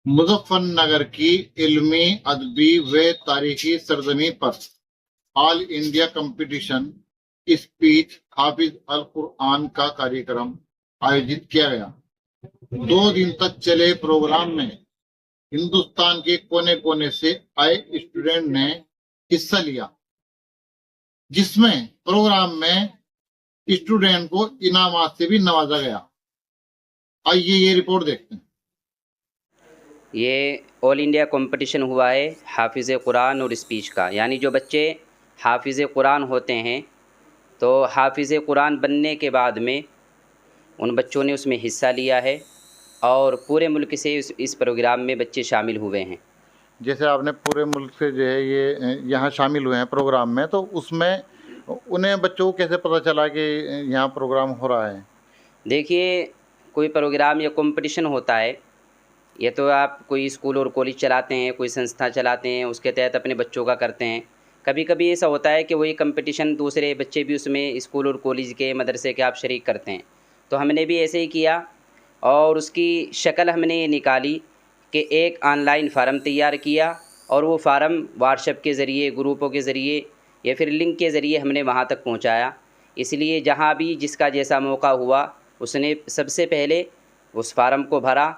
मुजफ्फरनगर की इल्मी, अदबी व तारीखी सरजमी पर ऑल इंडिया कंपटीशन स्पीच हाफिज अल कुरआन का कार्यक्रम आयोजित किया गया। 2 दिन तक चले प्रोग्राम में हिंदुस्तान के कोने कोने से आए स्टूडेंट ने हिस्सा लिया, जिसमें प्रोग्राम में स्टूडेंट को इनामात से भी नवाजा गया। आइए ये रिपोर्ट देखते हैं। ये ऑल इंडिया कंपटीशन हुआ है हाफिज़ कुरान और स्पीच का, यानी जो बच्चे हाफिज़ कुरान होते हैं तो हाफिज़ कुरान बनने के बाद में उन बच्चों ने उसमें हिस्सा लिया है और पूरे मुल्क से इस प्रोग्राम में बच्चे शामिल हुए हैं। जैसे आपने पूरे मुल्क से जो है ये यहाँ शामिल हुए हैं प्रोग्राम में, तो उसमें उन्हें बच्चों को कैसे पता चला कि यहाँ प्रोग्राम हो रहा है? देखिए, कोई प्रोग्राम या कंपटीशन होता है, ये तो आप कोई स्कूल और कॉलेज चलाते हैं, कोई संस्था चलाते हैं, उसके तहत अपने बच्चों का करते हैं। कभी कभी ऐसा होता है कि वही कंपटीशन दूसरे बच्चे भी उसमें स्कूल और कॉलेज के, मदरसे के आप शरीक करते हैं। तो हमने भी ऐसे ही किया और उसकी शक्ल हमने ये निकाली कि एक ऑनलाइन फ़ार्म तैयार किया और वो फ़ार्म व्हाट्सएप के ज़रिए, ग्रुपों के ज़रिए या फिर लिंक के ज़रिए हमने वहाँ तक पहुँचाया। इसलिए जहाँ भी जिसका जैसा मौका हुआ उसने सबसे पहले उस फ़ार्म को भरा।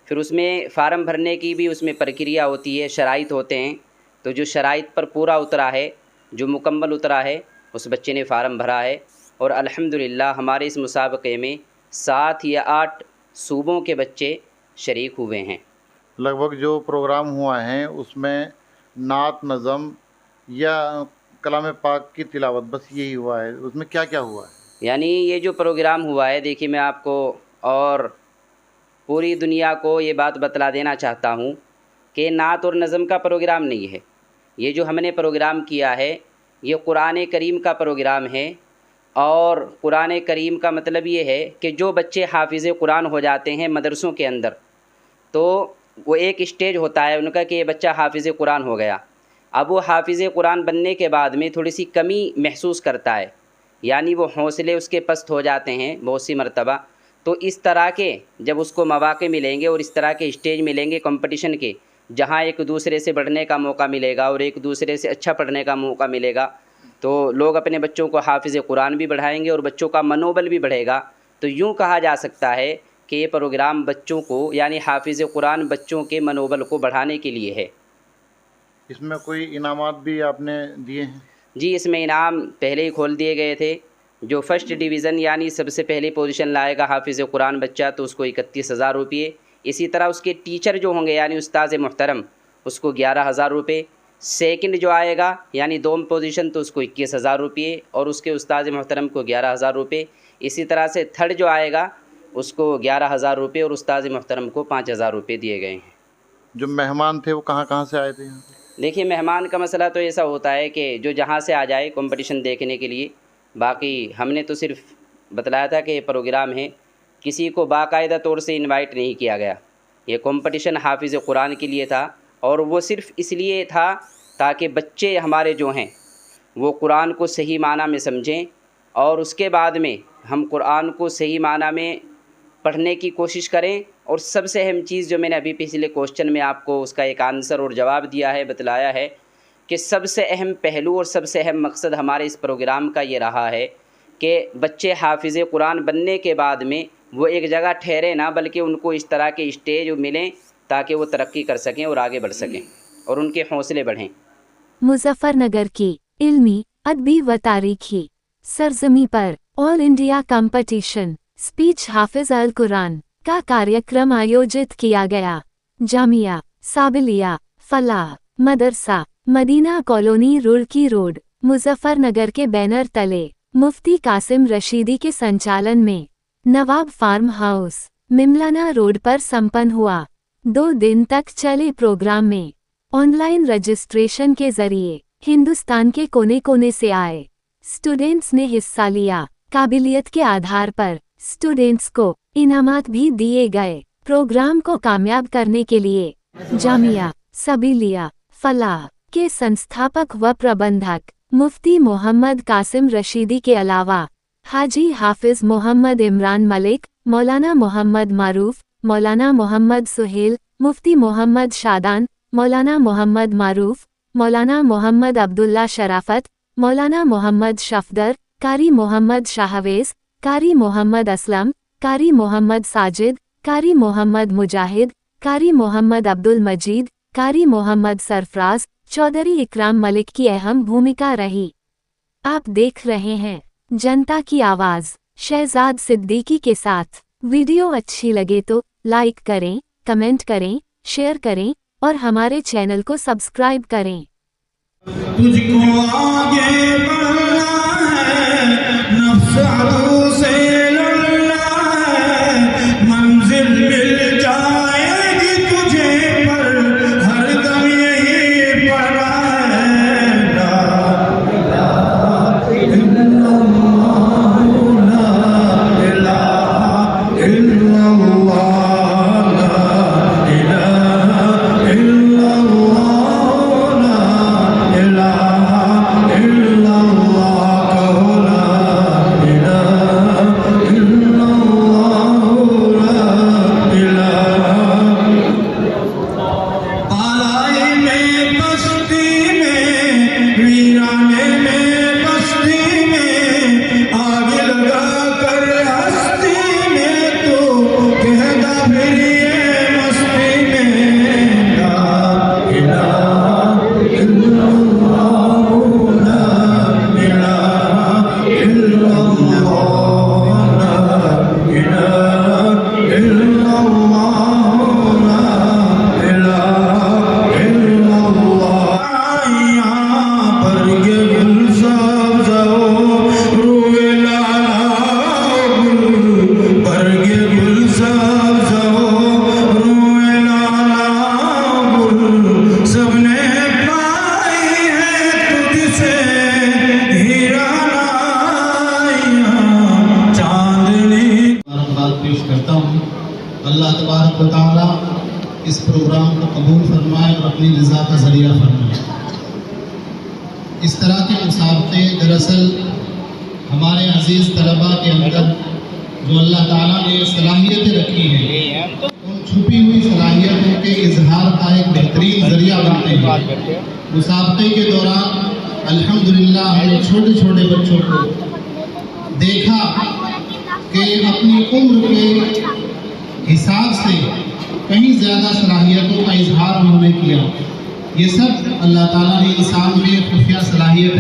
फिर उसमें फ़ार्म भरने की भी उसमें प्रक्रिया होती है, शराइत होते हैं। तो जो शराइत पर पूरा उतरा है, जो मुकम्मल उतरा है, उस बच्चे ने फ़ार्म भरा है और अल्हम्दुलिल्लाह हमारे इस मुसाबक़े में 7 या 8 सूबों के बच्चे शरीक हुए हैं। लगभग जो प्रोग्राम हुआ है उसमें नात, नज़म या कलाम पाक की तिलावत, बस यही हुआ है? उसमें क्या क्या हुआ है? यानी ये जो प्रोग्राम हुआ है, देखिए मैं आपको और पूरी दुनिया को ये बात बतला देना चाहता हूँ कि नात और नज़म का प्रोग्राम नहीं है। ये जो हमने प्रोग्राम किया है ये कुरान करीम का प्रोग्राम है। और कुरान करीम का मतलब ये है कि जो बच्चे हाफिज़ कुरान हो जाते हैं मदरसों के अंदर, तो वो एक स्टेज होता है उनका कि ये बच्चा हाफिज़ कुरान हो गया। अब वो हाफिज़ कुरान बनने के बाद में थोड़ी सी कमी महसूस करता है, यानी वो हौसले उसके पस्त हो जाते हैं बहुत सी मरतबा। तो इस तरह के जब उसको मौक़े मिलेंगे और इस तरह के स्टेज मिलेंगे कंपटीशन के, जहाँ एक दूसरे से बढ़ने का मौका मिलेगा और एक दूसरे से अच्छा पढ़ने का मौका मिलेगा, तो लोग अपने बच्चों को हाफिज़ कुरान भी बढ़ाएंगे और बच्चों का मनोबल भी बढ़ेगा। तो यूँ कहा जा सकता है कि ये प्रोग्राम बच्चों को, यानी हाफिज़ कुरान बच्चों के मनोबल को बढ़ाने के लिए है। इसमें कोई इनामात भी आपने दिए हैं? जी, इसमें इनाम पहले ही खोल दिए गए थे। जो फर्स्ट डिवीज़न यानी सबसे पहली पोजीशन लाएगा हाफिज़ कुरान बच्चा, तो उसको 31,000 रुपये। इसी तरह उसके टीचर जो होंगे यानी उस्ताद मोहतरम, उसको 11,000 रुपये। सेकंड जो आएगा यानी दोम पोजीशन, तो उसको 21,000 रुपये और उसके उस्ताद मोहतरम को 11,000 रुपये। इसी तरह से थर्ड जो आएगा उसको 11,000 रुपये और उस्ताद मोहतरम को 5,000 रुपये दिए गए हैं। जो मेहमान थे वो कहाँ कहाँ से आए थे यहाँ पे? देखिए, मेहमान का मसला तो ऐसा होता है कि जो जहाँ से आ जाए कंपटीशन देखने के लिए। बाकी हमने तो सिर्फ बतलाया था कि ये प्रोग्राम है, किसी को बाकायदा तौर से इनवाइट नहीं किया गया। ये कंपटीशन हाफिज़ कुरान के लिए था और वो सिर्फ़ इसलिए था ताकि बच्चे हमारे जो हैं वो कुरान को सही माना में समझें और उसके बाद में हम कुरान को सही माना में पढ़ने की कोशिश करें। और सबसे अहम चीज़ जो मैंने अभी पिछले क्वेश्चन में आपको उसका एक आंसर और जवाब दिया है, बतलाया है कि सबसे अहम पहलू और सबसे अहम मकसद हमारे इस प्रोग्राम का ये रहा है कि बच्चे हाफिज़ कुरान बनने के बाद में वो एक जगह ठहरे ना, बल्कि उनको इस तरह के स्टेज मिलें ताकि वो तरक्की कर सकें और आगे बढ़ सकें और उनके हौसले बढ़ें। मुजफ्फरनगर की इल्मी, अदबी व तारीखी सरजमी पर ऑल इंडिया कंपटीशन स्पीच हाफिज अल कुरान का कार्यक्रम आयोजित किया गया। जामिया साबिलिया फलाह मदरसा मदीना कॉलोनी रुड़की रोड मुजफ्फरनगर के बैनर तले मुफ्ती कासिम रशीदी के संचालन में Nawab farm house Mimlana road पर संपन्न हुआ। 2 दिन तक चले प्रोग्राम में ऑनलाइन रजिस्ट्रेशन के जरिए हिंदुस्तान के कोने कोने से आए स्टूडेंट्स ने हिस्सा लिया। काबिलियत के आधार पर स्टूडेंट्स को इनामात भी दिए गए। प्रोग्राम को कामयाब करने के लिए जामिया साबिलिया फलाह के संस्थापक व प्रबंधक मुफ्ती मोहम्मद कासिम रशीदी के अलावा हाजी हाफिज मोहम्मद इमरान मलिक, मौलाना मोहम्मद मारूफ, मौलाना मोहम्मद सुहेल, मुफ्ती मोहम्मद शादान, मौलाना मोहम्मद मारूफ, मौलाना मोहम्मद अब्दुल्ला शराफत, मौलाना मोहम्मद शफदर, कारी मोहम्मद शाहवेज, कारी मोहम्मद असलम, कारी मोहम्मद साजिद, कारी मोहम्मद मुजाहिद, कारी मोहम्मद अब्दुल मजीद, कारी मोहम्मद सरफराज, चौधरी इकराम मलिक की अहम भूमिका रही। आप देख रहे हैं जनता की आवाज़ शहजाद सिद्दीकी के साथ। वीडियो अच्छी लगे तो लाइक करें, कमेंट करें, शेयर करें और हमारे चैनल को सब्सक्राइब करें। तुझको आगे बढ़ना है, नफ्स अदू से लड़ना है, मंजिल मिल जाएगी तुझे पर हर दम यही पड़ा है। ला इलाहा इल्लल्लाह, ला इलाहा इल्लल्लाह, ला इलाहा इल्लल्लाह, अल्लाह तबारक व तआला इस प्रोग्राम को कबूल फरमाए और अपनी रज़ा का ज़रिया फरमाए। इस तरह के मुसाबक़े दरअसल हमारे अज़ीज़ तलबा के अंदर जो अल्लाह ताला ने सलाहियतें रखी हैं, उन छुपी हुई सलाहियतों के इजहार का एक बेहतरीन ज़रिया बनते हैं। मुसाबक़े के दौरान अल्हम्दुलिल्लाह हमने छोटे छोटे बच्चों को देखा कि अपनी उम्र के हिसाब से कहीं ज़्यादा सलाहियतों का इजहार उन्होंने किया। ये सब अल्लाह ताला ने इंसान में खुफिया सलाहियत